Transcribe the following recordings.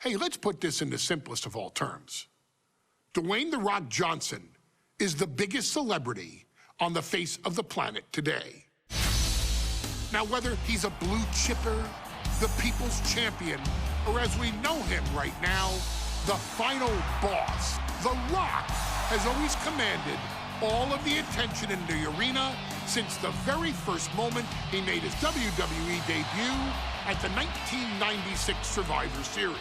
Hey, let's put this in the simplest of all terms. Dwayne "The Rock" Johnson is the biggest celebrity on the face of the planet today. Now, whether he's a blue chipper, the people's champion, or as we know him right now, the final boss, The Rock has always commanded all of the attention in the arena since the very first moment he made his WWE debut at the 1996 Survivor Series.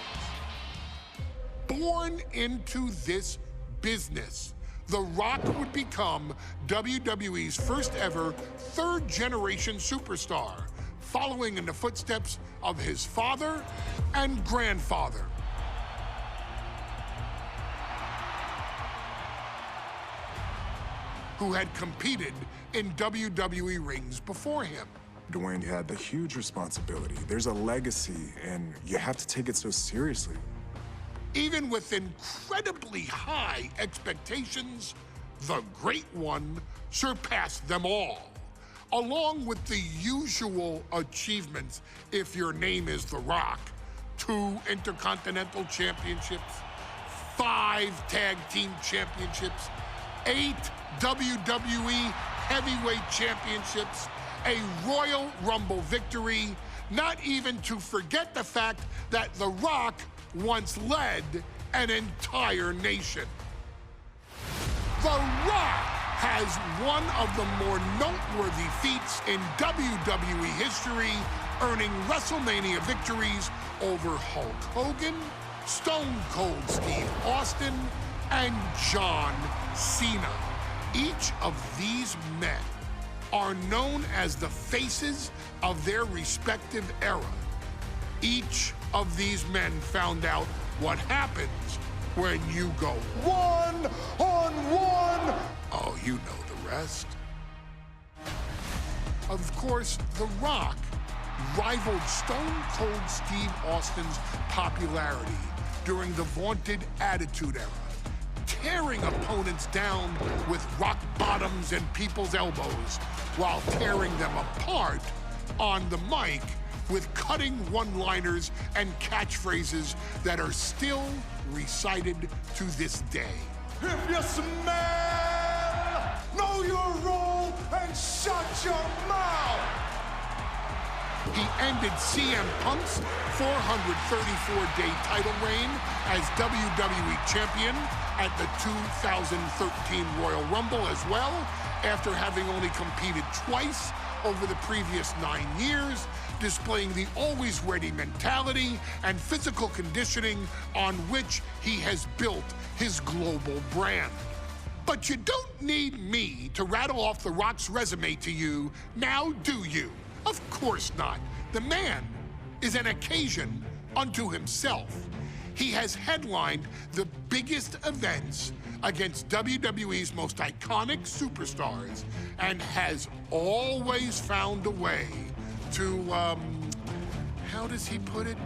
Born into this business, The Rock would become WWE's first ever third-generation superstar, following in the footsteps of his father and grandfather. Who had competed in WWE rings before him. Dwayne, you had the huge responsibility. There's a legacy, and you have to take it so seriously. Even with incredibly high expectations, the Great One surpassed them all, along with the usual achievements if your name is The Rock: 2 Intercontinental Championships, 5 Tag Team Championships, 8 WWE Heavyweight Championships, a Royal Rumble victory, not even to forget the fact that The Rock once led an entire nation. The Rock has one of the more noteworthy feats in WWE history, earning WrestleMania victories over Hulk Hogan, Stone Cold Steve Austin, and John Cena. Each of these men are known as the faces of their respective era. Each of these men found out what happens when you go one-on-one. Oh, you know the rest. Of course, The Rock rivaled Stone Cold Steve Austin's popularity during the vaunted Attitude Era, tearing opponents down with rock bottoms and people's elbows while tearing them apart on the mic with cutting one-liners and catchphrases that are still recited to this day. If you smell, know your role and shut your mouth. He ended CM Punk's 434-day title reign as WWE Champion at the 2013 Royal Rumble as well, after having only competed twice over the previous 9 years, displaying the always-ready mentality and physical conditioning on which he has built his global brand. But you don't need me to rattle off The Rock's resume to you, now do you? Of course not. The man is an occasion unto himself. He has headlined the biggest events against WWE's most iconic superstars and has always found a way to, how does he put it?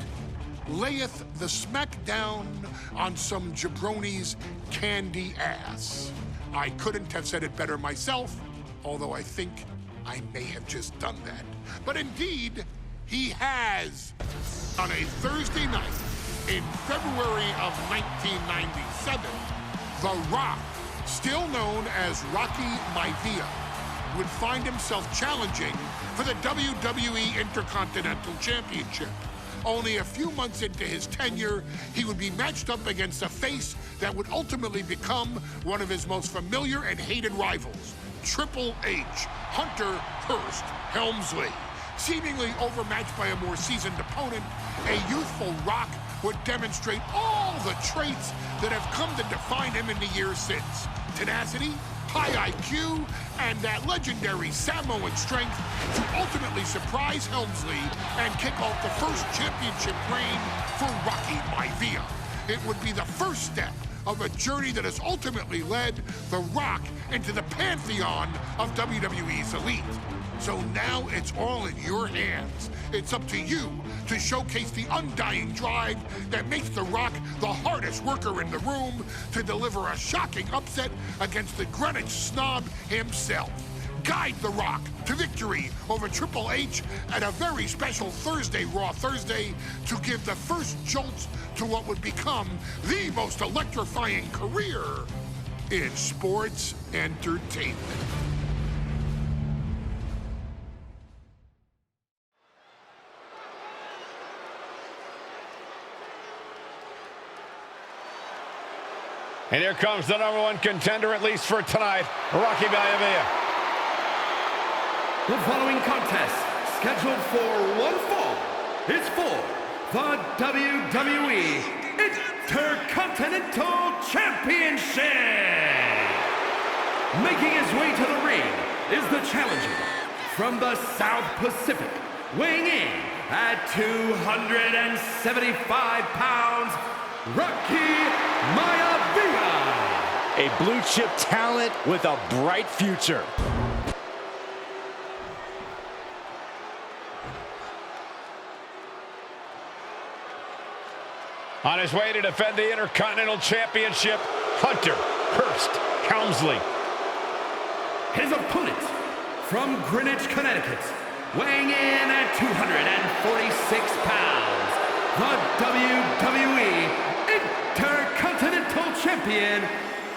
Layeth the smackdown on some jabroni's candy ass. I couldn't have said it better myself, although I think I may have just done that. But indeed, he has. On a Thursday night in February of 1997, The Rock, still known as Rocky Maivia, would find himself challenging for the WWE Intercontinental Championship. Only a few months into his tenure, he would be matched up against a face that would ultimately become one of his most familiar and hated rivals, Triple H, Hunter Hearst Helmsley. Seemingly overmatched by a more seasoned opponent, a youthful Rock would demonstrate all the traits that have come to define him in the years since. Tenacity, high IQ, and that legendary Samoan strength to ultimately surprise Helmsley and kick off the first championship reign for Rocky Maivia. It would be the first step of a journey that has ultimately led The Rock into the pantheon of WWE's elite. So now it's all in your hands. It's up to you to showcase the undying drive that makes The Rock the hardest worker in the room to deliver a shocking upset against the Greenwich snob himself. guide The Rock to victory over Triple H at a very special Thursday, Raw Thursday, to give the first jolts to what would become the most electrifying career in sports entertainment. And here comes the #1 contender, at least for tonight, Rocky Maivia. The following contest, scheduled for one fall, is for the WWE Intercontinental Championship. Making his way to the ring is the challenger from the South Pacific, weighing in at 275 pounds, Rocky Maivia. A blue chip talent with a bright future. On his way to defend the Intercontinental Championship, Hunter Hearst Helmsley. His opponent from Greenwich, Connecticut, weighing in at 246 pounds, the WWE Intercontinental Champion,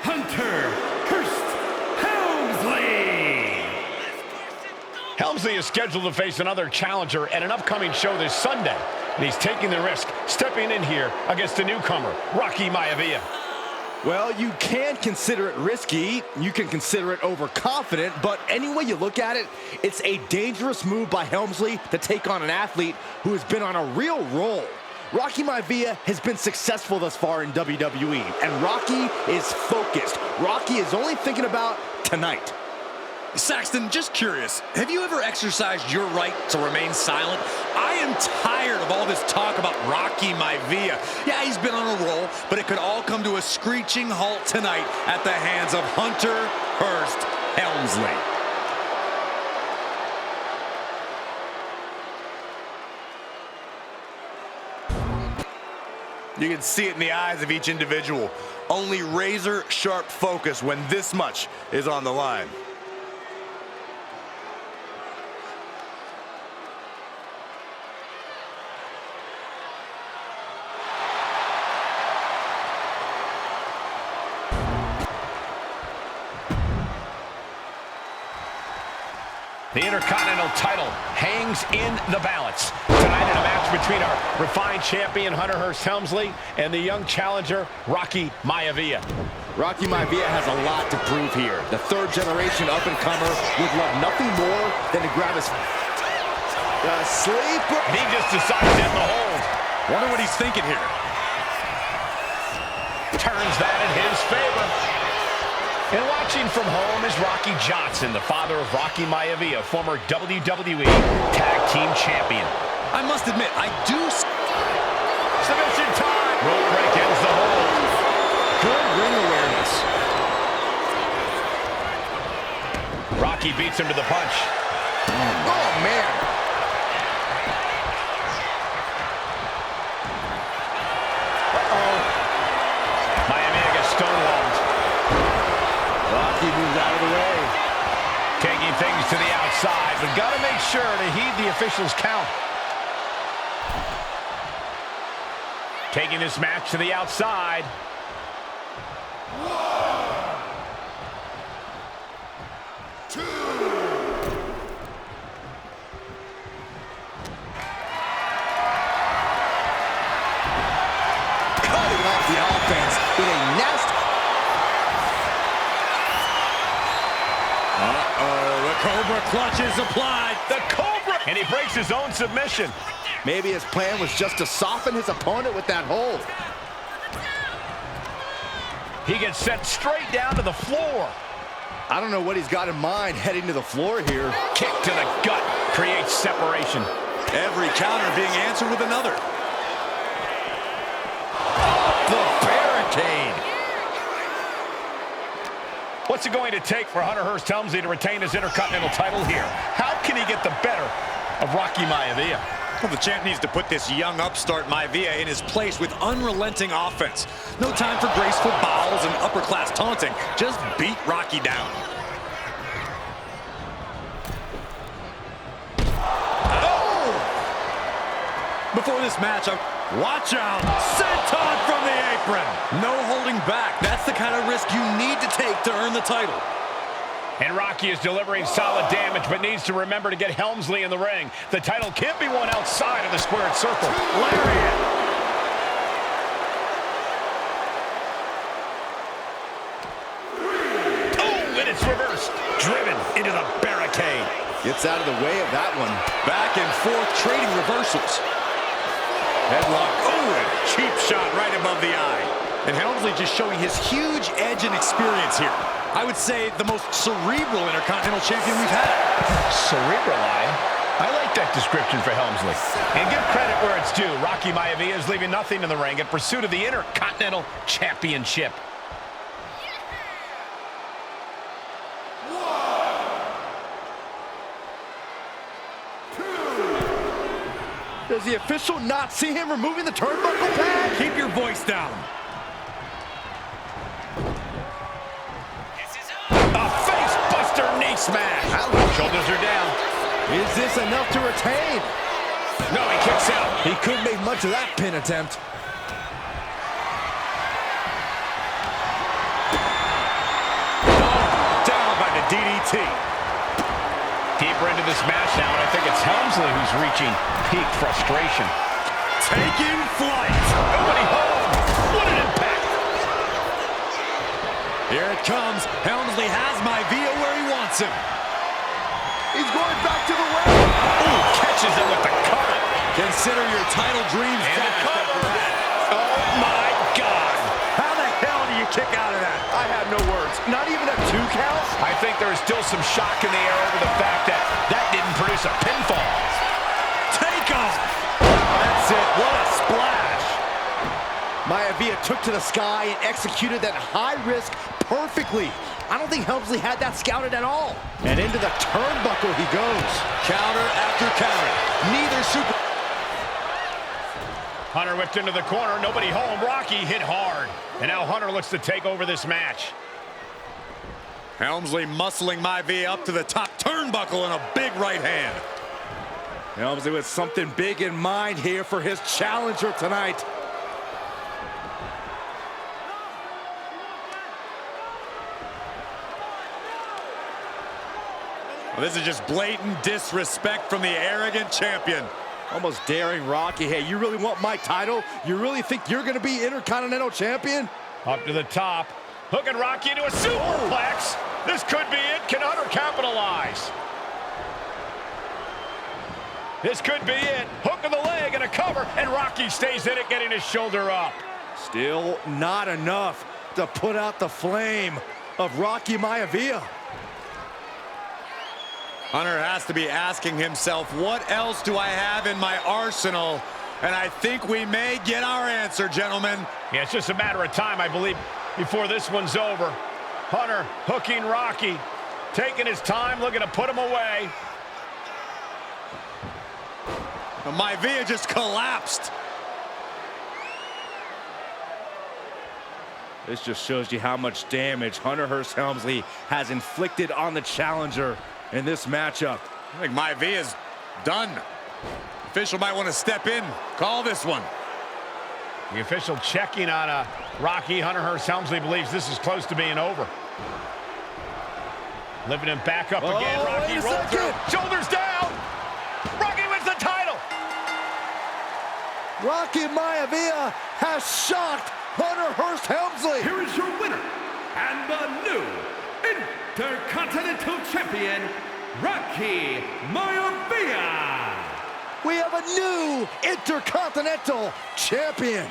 Hunter Hearst Helmsley. Helmsley is scheduled to face another challenger at an upcoming show this Sunday, and he's taking the risk, stepping in here against a newcomer, Rocky Maivia. Well, you can consider it risky, you can consider it overconfident, but any way you look at it, it's a dangerous move by Helmsley to take on an athlete who has been on a real roll. Rocky Maivia has been successful thus far in WWE, and Rocky is focused. Rocky is only thinking about tonight. Saxton, just curious, have you ever exercised your right to remain silent? I am tired of all this talk about Rocky Maivia. Yeah, he's been on a roll, but it could all come to a screeching halt tonight at the hands of Hunter Hearst Helmsley. You can see it in the eyes of each individual. Only razor-sharp focus when this much is on the line. The Intercontinental title hangs in the balance. Tonight in a match between our refined champion, Hunter Hearst Helmsley, and the young challenger, Rocky Maivia. Rocky Maivia has a lot to prove here. The third-generation up-and-comer would love nothing more than to grab his sleeper. He just decided to end the hold. Wonder what he's thinking here. Turns that in his favor. And watching from home is Rocky Johnson, the father of Rocky Maivia, former WWE Tag Team Champion. I must admit, I do... Submission time! Rope break ends the hold. Good ring awareness. Rocky beats him to the punch. Oh, man. Maivia gets stonewalled. Rocky moves out of the way. Taking things to the outside, but got to make sure to heed the officials' count. Taking this match to the outside. Cutting off the offense with a nasty... The Cobra clutch is applied. The Cobra! And he breaks his own submission. Maybe his plan was just to soften his opponent with that hold. He gets sent straight down to the floor. I don't know what he's got in mind heading to the floor here. Kick to the gut creates separation. Every counter being answered with another. The barricade. What's it going to take for Hunter Hearst Helmsley to retain his Intercontinental title here? How can he get the better of Rocky Maivia? Well, the champ needs to put this young upstart Maivia in his place with unrelenting offense. No time for graceful bows and upper-class taunting. Just beat Rocky down. before this match, watch out. Senton from the apron. No holding back. That's the kind of risk you need to take to earn the title. And Rocky is delivering solid damage, but needs to remember to get Helmsley in the ring. The title can't be won outside of the squared circle. Lariat. Oh, and it's reversed. Driven into the barricade. Gets out of the way of that one. Back and forth, trading reversals. Headlock. Oh, and a cheap shot right above the eye. And Helmsley just showing his huge edge and experience here. I would say the most cerebral Intercontinental Champion we've had. Cerebral eye? I like that description for Helmsley. And give credit where it's due. Rocky Maivia is leaving nothing in the ring in pursuit of the Intercontinental Championship. Does the official not see him removing the turnbuckle pad? Keep your voice down. A face-buster knee smash. Shoulders are down. Is this enough to retain? No, he kicks out. He couldn't make much of that pin attempt. Down by the DDT. Deeper into this match now, and I think it's Helmsley who's reaching peak frustration. Taking flight. Nobody home. What an impact. Here it comes. Helmsley has Maivia where he wants him. He's going back to the well. Ooh, catches him with the cover. Consider your title dreams dashed after that. Oh, my God. How the hell do you kick out of that? I have no words. Not even a 2 count? I think there is still some shock in the air over the fact that that didn't produce a pinfall. Take off. That's it. What a splash. Maivia took to the sky and executed that high risk perfectly. I don't think Helmsley had that scouted at all. And into the turnbuckle he goes. Counter after counter. Neither super... Hunter whipped into the corner. Nobody home. Rocky hit hard. And now Hunter looks to take over this match. Helmsley muscling Maivia up to the top turnbuckle and a big right hand. Helmsley with something big in mind here for his challenger tonight. Well, this is just blatant disrespect from the arrogant champion. Almost daring Rocky. Hey, you really want my title? You really think you're going to be Intercontinental Champion? Up to the top. Hooking Rocky into a superplex. This could be it. Can Hunter capitalize? This could be it. Hook of the leg and a cover. And Rocky stays in it, getting his shoulder up. Still not enough to put out the flame of Rocky Maivia. Hunter has to be asking himself, what else do I have in my arsenal? And I think we may get our answer, gentlemen. Yeah, it's just a matter of time, I believe, before this one's over. Hunter hooking Rocky, taking his time, looking to put him away. Maivia just collapsed. This just shows you how much damage Hunter Hearst Helmsley has inflicted on the challenger in this matchup. I think Maivia's done. Official might want to step in, call this one. The official checking on Rocky. Hunter Hearst Helmsley believes this is close to being over. Lifting him back up again. Rocky rolls through. Shoulders down. Rocky wins the title. Rocky Maivia has shocked Hunter Hearst Helmsley. Here is your winner and the new Intercontinental Champion, Rocky Maivia. We have a new Intercontinental Champion.